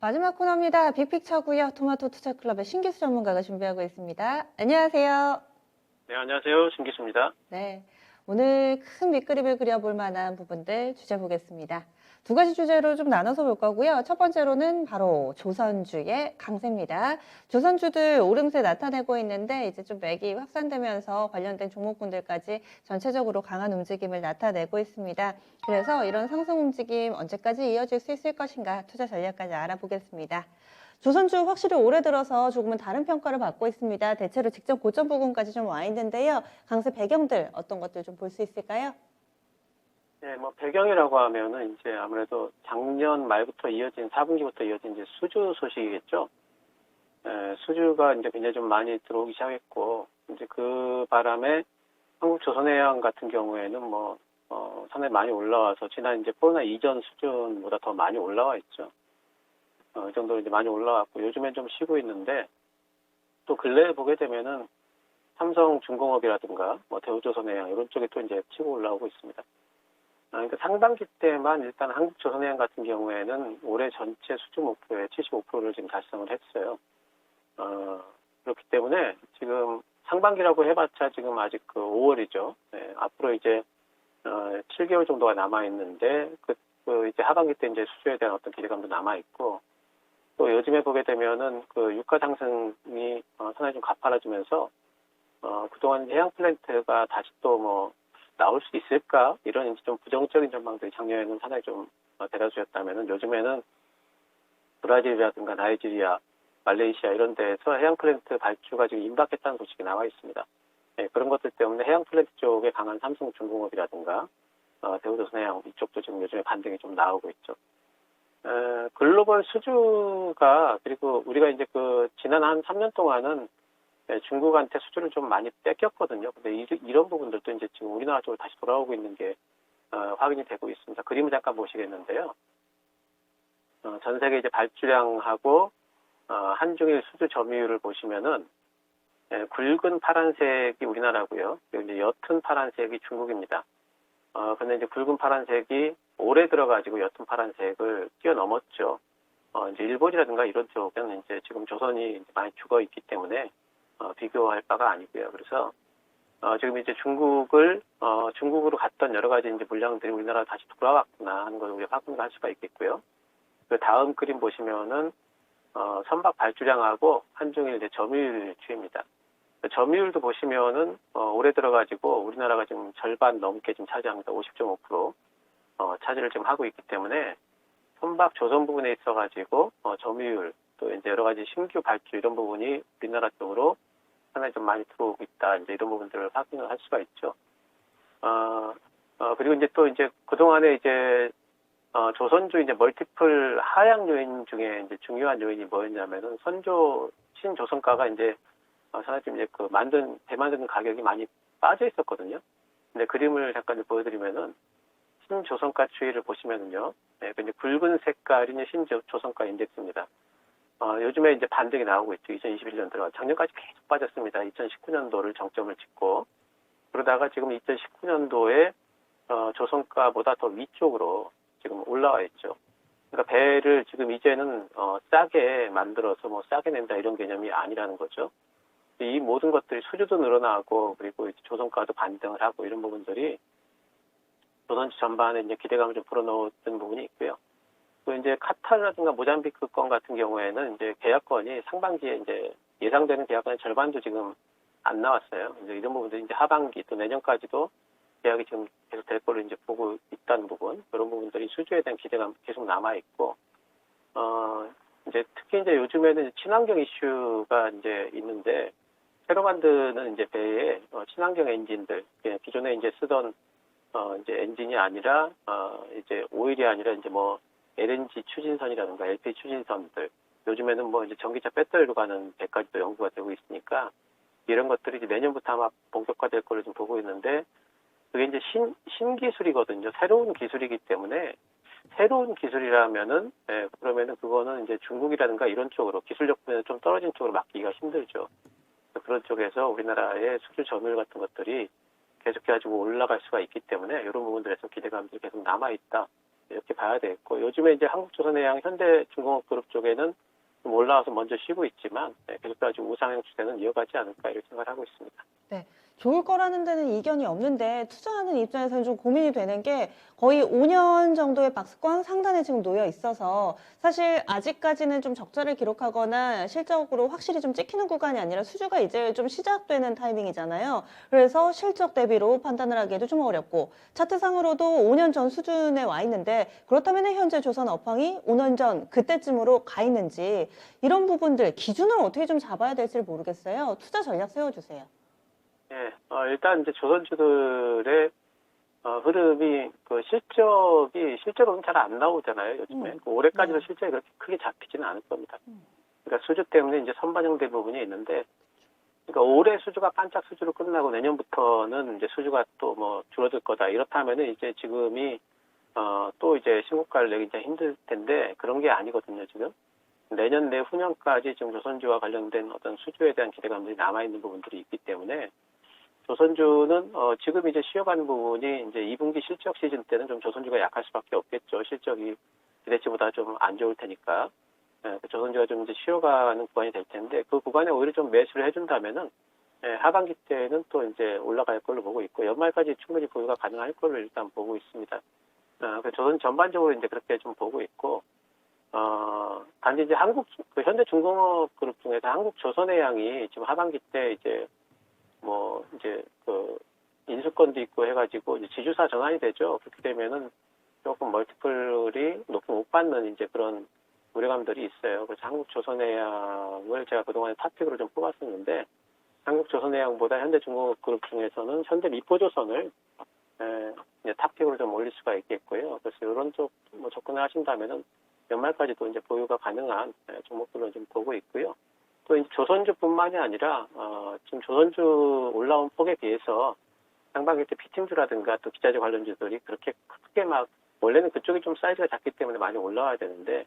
마지막 코너입니다. 빅픽처고요. 토마토 투자클럽의 신기수 전문가가 준비하고 있습니다. 안녕하세요. 네, 안녕하세요. 신기수입니다. 네, 오늘 큰 밑그림을 그려볼 만한 부분들 주제 보겠습니다. 두 가지 주제로 좀 나눠서 볼 거고요. 첫 번째로는 바로 조선주의 강세입니다. 조선주들 오름세 나타내고 있는데 이제 좀 맥이 확산되면서 관련된 종목군들까지 전체적으로 강한 움직임을 나타내고 있습니다. 그래서 이런 상승 움직임 언제까지 이어질 수 있을 것인가 투자 전략까지 알아보겠습니다. 조선주 확실히 올해 들어서 조금은 다른 평가를 받고 있습니다. 대체로 직전 고점 부근까지 좀 와 있는데요. 강세 배경들 어떤 것들 좀 볼 수 있을까요? 네, 배경이라고 하면은 이제 아무래도 작년 말부터 이어진 4분기부터 이어진 이제 수주 소식이겠죠. 수주가 이제 굉장히 좀 많이 들어오기 시작했고, 이제 그 바람에 한국조선해양 같은 경우에는 상당히 많이 올라와서 지난 이제 코로나 이전 수준보다 더 많이 올라와 있죠. 이 정도로 이제 많이 올라왔고, 요즘엔 좀 쉬고 있는데, 또 근래에 보게 되면은 삼성중공업이라든가 대우조선해양 이런 쪽에 또 이제 치고 올라오고 있습니다. 그러니까 상반기 때만 일단 한국조선해양 같은 경우에는 올해 전체 수주 목표의 75%를 지금 달성을 했어요. 그렇기 때문에 지금 상반기라고 해봤자 지금 아직 5월이죠. 네, 앞으로 이제 7개월 정도가 남아 있는데 이제 하반기 때 이제 수주에 대한 어떤 기대감도 남아 있고, 또 요즘에 보게 되면은 유가 상승이 상당히 좀 가팔라지면서 그동안 해양 플랜트가 다시 또 나올 수 있을까? 이런 이제 좀 부정적인 전망들이 작년에는 상당히 좀 대다수였다면은 요즘에는 브라질이라든가 나이지리아, 말레이시아 이런 데에서 해양 플랜트 발주가 지금 임박했다는 소식이 나와 있습니다. 네, 그런 것들 때문에 해양 플랜트 쪽에 강한 삼성중공업이라든가 대우조선해양 이쪽도 지금 요즘에 반등이 좀 나오고 있죠. 글로벌 수주가, 그리고 우리가 이제 지난 한 3년 동안은 중국한테 수주를 좀 많이 뺏겼거든요. 근데 이런 부분들도 이제 지금 우리나라 쪽으로 다시 돌아오고 있는 게 확인이 되고 있습니다. 그림을 잠깐 보시겠는데요. 전 세계 이제 발주량하고 한중일 수주 점유율을 보시면은 굵은 파란색이 우리나라고요. 그리고 이제 옅은 파란색이 중국입니다. 근데 이제 굵은 파란색이 올해 들어가지고 옅은 파란색을 뛰어넘었죠. 이제 일본이라든가 이런 쪽은 이제 지금 조선이 이제 많이 죽어 있기 때문에 비교할 바가 아니고요. 그래서 지금 이제 중국으로 갔던 여러 가지 이제 물량들이 우리나라 다시 돌아왔구나 하는 걸 우리가 확인을 할 수가 있겠고요. 그 다음 그림 보시면은 선박 발주량하고 한중일 이제 점유율 추입니다. 점유율도 보시면은 올해 들어가지고 우리나라가 지금 절반 넘게 지금 차지합니다. 50.5% 차지를 지금 하고 있기 때문에 선박 조선 부분에 있어가지고 점유율 또 이제 여러 가지 신규 발주 이런 부분이 우리나라 쪽으로 상당히 좀 많이 들어오고 있다. 이제 이런 부분들을 확인을 할 수가 있죠. 그리고 이제 또 이제 그동안에 이제 조선주 이제 멀티플 하향 요인 중에 이제 중요한 요인이 뭐였냐면은 신조선가가 이제 상당히 좀 이제 대만드는 가격이 많이 빠져 있었거든요. 근데 그림을 잠깐 보여드리면은 신조선가 추이를 보시면은요. 네, 이제 굵은 색깔이 이제 신조선가 인덱스입니다. 요즘에 이제 반등이 나오고 있죠. 2021년 들어 작년까지 계속 빠졌습니다. 2019년도를 정점을 찍고, 그러다가 지금 2019년도에 조선가보다 더 위쪽으로 지금 올라와 있죠. 그러니까 배를 지금 이제는 싸게 만들어서 싸게 낸다 이런 개념이 아니라는 거죠. 이 모든 것들이 수주도 늘어나고, 그리고 이제 조선가도 반등을 하고 이런 부분들이 조선주 전반에 이제 기대감을 좀 불어넣었던 부분이 있고요. 또 이제 카타르라든가 모잠비크 건 같은 경우에는 이제 계약건이 상반기에 이제 예상되는 계약건의 절반도 지금 안 나왔어요. 이제 이런 부분들이 이제 하반기 또 내년까지도 계약이 지금 계속 될 걸로 이제 보고 있다는 부분, 그런 부분들이 수주에 대한 기대감 계속 남아 있고, 이제 특히 이제 요즘에는 친환경 이슈가 이제 있는데, 새로 만드는 이제 배에 친환경 엔진들, 기존에 이제 쓰던 이제 엔진이 아니라 이제 오일이 아니라 이제 LNG 추진선이라든가 LPG 추진선들, 요즘에는 이제 전기차 배터리로 가는 배까지도 연구가 되고 있으니까 이런 것들이 이제 내년부터 아마 본격화될 걸로 좀 보고 있는데, 그게 이제 신기술이거든요. 새로운 기술이기 때문에, 새로운 기술이라면은 그러면은 그거는 이제 중국이라든가 이런 쪽으로 기술력 면에서 좀 떨어진 쪽으로 맡기기가 힘들죠. 그런 쪽에서 우리나라의 수출 점유율 같은 것들이 계속해가지고 올라갈 수가 있기 때문에 이런 부분들에서 기대감들이 계속 남아 있다. 이렇게 봐야 되겠고, 요즘에 이제 한국조선해양, 현대중공업그룹 쪽에는 좀 올라와서 먼저 쉬고 있지만, 계속까지 우상향 추세는 이어가지 않을까 이렇게 생각을 하고 있습니다. 네. 좋을 거라는 데는 이견이 없는데 투자하는 입장에서는 좀 고민이 되는 게 거의 5년 정도의 박스권 상단에 지금 놓여 있어서 사실 아직까지는 좀 적자를 기록하거나 실적으로 확실히 좀 찍히는 구간이 아니라 수주가 이제 좀 시작되는 타이밍이잖아요. 그래서 실적 대비로 판단을 하기에도 좀 어렵고 차트상으로도 5년 전 수준에 와 있는데 그렇다면 현재 조선 업황이 5년 전 그때쯤으로 가 있는지 이런 부분들 기준을 어떻게 좀 잡아야 될지 모르겠어요. 투자 전략 세워주세요. 예, 일단 이제 조선주들의 흐름이 실적으로는 잘 안 나오잖아요, 요즘에. 올해까지도 네. 실적이 그렇게 크게 잡히지는 않을 겁니다. 그러니까 수주 때문에 이제 선반영된 부분이 있는데, 그러니까 올해 수주가 반짝 수주로 끝나고 내년부터는 이제 수주가 또 뭐 줄어들 거다. 이렇다면은 이제 지금이, 또 이제 신고가를 내기 이제 힘들 텐데, 그런 게 아니거든요, 지금. 내년 내후년까지 지금 조선주와 관련된 어떤 수주에 대한 기대감들이 남아있는 부분들이 있기 때문에, 조선주는 지금 이제 쉬어가는 부분이 이제 2분기 실적 시즌 때는 좀 조선주가 약할 수밖에 없겠죠. 실적이 기대치보다 좀 안 좋을 테니까. 조선주가 좀 이제 쉬어가는 구간이 될 텐데 그 구간에 오히려 좀 매수를 해준다면은 하반기 때는 또 이제 올라갈 걸로 보고 있고 연말까지 충분히 보유가 가능할 걸로 일단 보고 있습니다. 조선 전반적으로 이제 그렇게 좀 보고 있고 단지 이제 현대중공업 그룹 중에서 한국조선해양이 지금 하반기 때 이제 인수권도 있고 해가지고 이제 지주사 전환이 되죠. 그렇게 되면은 조금 멀티플이 높게 못 받는 이제 그런 우려감들이 있어요. 그래서 한국조선해양을 제가 그동안에 탑픽으로 좀 뽑았었는데, 한국조선해양보다 현대중공업그룹 중에서는 현대미포조선을 이제 탑픽으로 좀 올릴 수가 있겠고요. 그래서 이런 쪽 접근을 하신다면은 연말까지도 이제 보유가 가능한 종목들로 좀 보고 있고요. 또 이제 조선주뿐만이 아니라 지금 조선주 올라온 폭에 비해서 상반기 때 피팅주라든가 또 기자재 관련주들이 그렇게 크게 원래는 그쪽이 좀 사이즈가 작기 때문에 많이 올라와야 되는데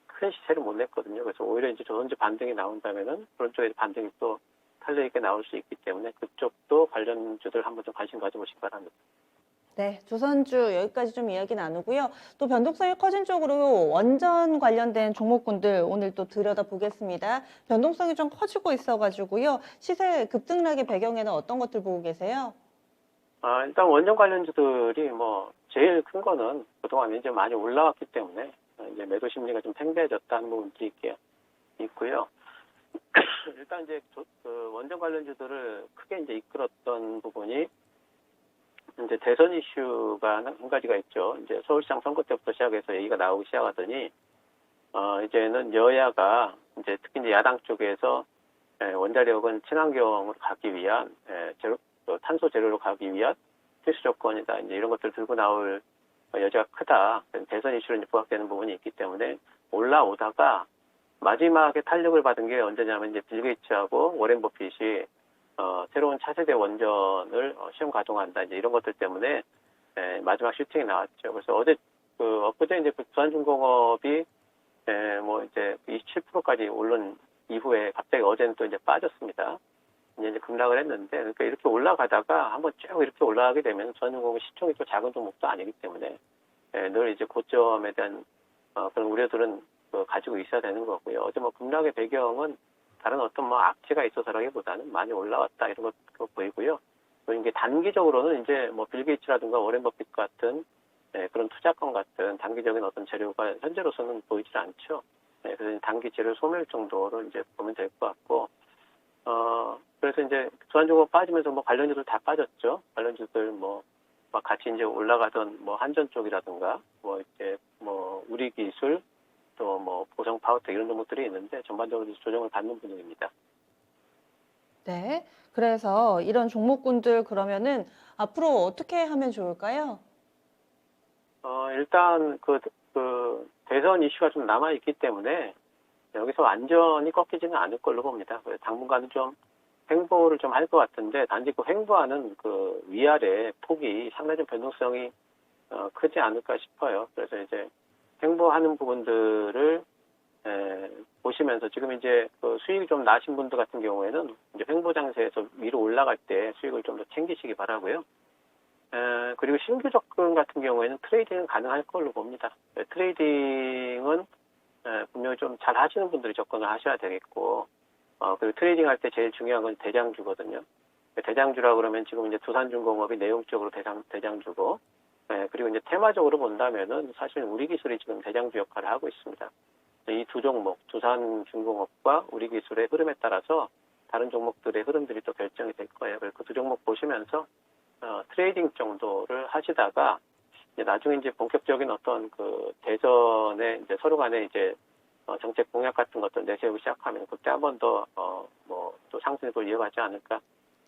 큰 시세를 못 냈거든요. 그래서 오히려 이제 조선주 반등이 나온다면은 그런 쪽에 반등이 또 탄력 있게 나올 수 있기 때문에 그쪽도 관련주들 한번 좀 관심 가져보시기 바랍니다. 네, 조선주 여기까지 좀 이야기 나누고요. 또 변동성이 커진 쪽으로 원전 관련된 종목군들 오늘 또 들여다보겠습니다. 변동성이 좀 커지고 있어가지고요. 시세 급등락의 배경에는 어떤 것들 보고 계세요? 일단 원전 관련주들이 제일 큰 거는 그동안 이제 많이 올라왔기 때문에 이제 매도 심리가 좀 팽배해졌다는 부분들이 있고요. 일단 이제 그 원전 관련주들을 크게 이제 이끌었던 부분이 이제 대선 이슈가 한 가지가 있죠. 이제 서울시장 선거 때부터 시작해서 얘기가 나오기 시작하더니 이제는 여야가 이제 특히 이제 야당 쪽에서 원자력은 친환경으로 가기 위한 탄소 제로로 가기 위한 필수 조건이다. 이제 이런 것들 들고 나올 여지가 크다. 대선 이슈로 이제 부각되는 부분이 있기 때문에 올라오다가 마지막에 탄력을 받은 게 언제냐면 이제 빌 게이츠하고 워렌 버핏이 새로운 차세대 원전을 시험 가동한다. 이제 이런 것들 때문에 마지막 슈팅이 나왔죠. 그래서 엊그제 이제 부산중공업이 이제 27%까지 오른 이후에 갑자기 어제는 또 이제 빠졌습니다. 이제 급락을 했는데, 그러니까 이렇게 올라가다가 한번 쭉 이렇게 올라가게 되면 부산중공업이 시총이 또 작은 종목도 아니기 때문에 늘 이제 고점에 대한 그런 우려들은 가지고 있어야 되는 거고요. 어제 급락의 배경은 다른 어떤 악재가 있어서라기보다는 많이 올라왔다 이런 것 보이고요. 또 이게 단기적으로는 이제 빌 게이츠라든가 워렌 버핏 같은 그런 투자권 같은 단기적인 어떤 재료가 현재로서는 보이질 않죠. 그래서 단기 재료 소멸 정도로 이제 보면 될 것 같고, 그래서 이제 부산중공업 빠지면서 관련주들 다 빠졌죠. 관련주들 같이 이제 올라가던 한전 쪽이라든가 우리기술 또 보성 파워텍 이런 종목들이 있는데 전반적으로 조정을 받는 분위기입니다. 네, 그래서 이런 종목군들 그러면은 앞으로 어떻게 하면 좋을까요? 일단 대선 이슈가 좀 남아있기 때문에 여기서 완전히 꺾이지는 않을 걸로 봅니다. 당분간은 좀 횡보를 좀 할 것 같은데 단지 그 횡보하는 그 위아래 폭이 상당히 좀 변동성이 크지 않을까 싶어요. 그래서 이제 횡보하는 부분들을 보시면서 지금 이제 수익이 좀 나신 분들 같은 경우에는 이제 횡보 장세에서 위로 올라갈 때 수익을 좀 더 챙기시기 바라고요. 그리고 신규 접근 같은 경우에는 트레이딩은 가능할 걸로 봅니다. 트레이딩은 분명히 좀 잘 하시는 분들이 접근을 하셔야 되겠고, 그리고 트레이딩 할 때 제일 중요한 건 대장주거든요. 대장주라 그러면 지금 이제 두산중공업이 내용적으로 대장주고, 그리고 이제 테마적으로 본다면은 사실 우리 기술이 지금 대장주 역할을 하고 있습니다. 이 두 종목, 두산중공업과 우리 기술의 흐름에 따라서 다른 종목들의 흐름들이 또 결정이 될 거예요. 그래서 그 두 종목 보시면서 트레이딩 정도를 하시다가 이제 나중에 이제 본격적인 어떤 그 대전에 이제 서로 간에 이제 정책 공약 같은 것들 내세우기 시작하면 그때 한 번 더 뭐 또 상승을 이어가지 않을까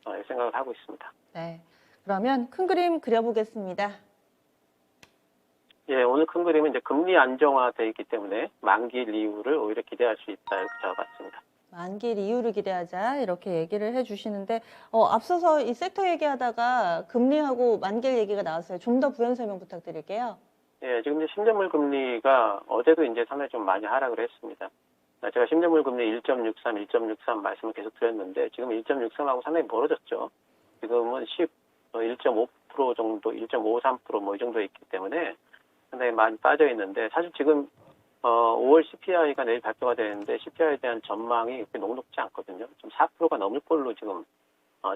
이렇게 생각을 하고 있습니다. 네. 그러면 큰 그림 그려보겠습니다. 예, 오늘 큰 그림은 이제 금리 안정화돼 있기 때문에 만기 이후를 오히려 기대할 수 있다 이렇게 잡아봤습니다. 만기 이유를 기대하자 이렇게 얘기를 해주시는데 앞서서 이 섹터 얘기하다가 금리하고 만기 얘기가 나왔어요. 좀 더 부연 설명 부탁드릴게요. 예, 지금 이제 10년물 금리가 어제도 이제 상당히 좀 많이 하락을 했습니다. 제가 10년물 금리 1.63 말씀을 계속 드렸는데 지금 1.63하고 상당히 멀어졌죠. 지금은 1.5% 정도, 1.53% 뭐 이 정도에 있기 때문에 상당히 많이 빠져 있는데 사실 지금 5월 CPI가 내일 발표가 되는데 CPI에 대한 전망이 그렇게 녹록지 않거든요. 좀 4%가 넘을 걸로 지금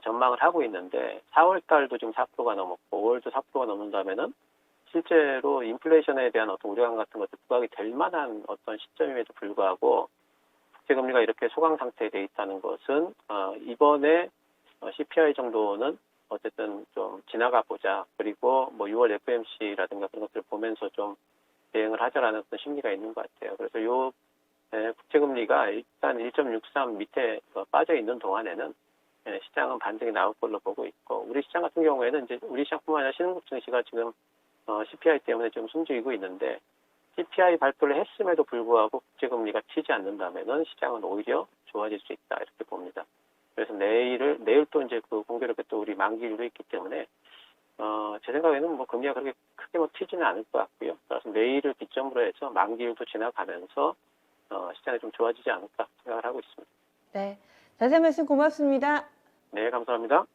전망을 하고 있는데 4월 달도 지금 4%가 넘었고 5월도 4%가 넘는다면은 실제로 인플레이션에 대한 어떤 우려감 같은 것도 부각이 될 만한 어떤 시점임에도 불구하고 국제금리가 이렇게 소강 상태에 돼 있다는 것은 이번에 CPI 정도는 어쨌든 좀 지나가 보자. 그리고 뭐 6월 FOMC라든가 그런 것들을 보면서 좀 대응을 하자라는 어떤 심리가 있는 것 같아요. 그래서 요 국제금리가 일단 1.63 밑에 빠져 있는 동안에는 시장은 반등이 나올 걸로 보고 있고 우리 시장 같은 경우에는 이제 우리 시장뿐만 아니라 신흥국 증시가 지금 CPI 때문에 지금 숨지고 있는데 CPI 발표를 했음에도 불구하고 국제금리가 튀지 않는다면은 시장은 오히려 좋아질 수 있다 이렇게 봅니다. 그래서 내일 또 이제 그 공교롭게 또 우리 만기일도 있기 때문에 제 생각에는 뭐 금리가 그렇게 크게 뭐 튀지는 않을 것 같고요. 따라서 내일을 기점으로 해서 만기일도 지나가면서 시장이 좀 좋아지지 않을까 생각을 하고 있습니다. 네. 자세한 말씀 고맙습니다. 네, 감사합니다.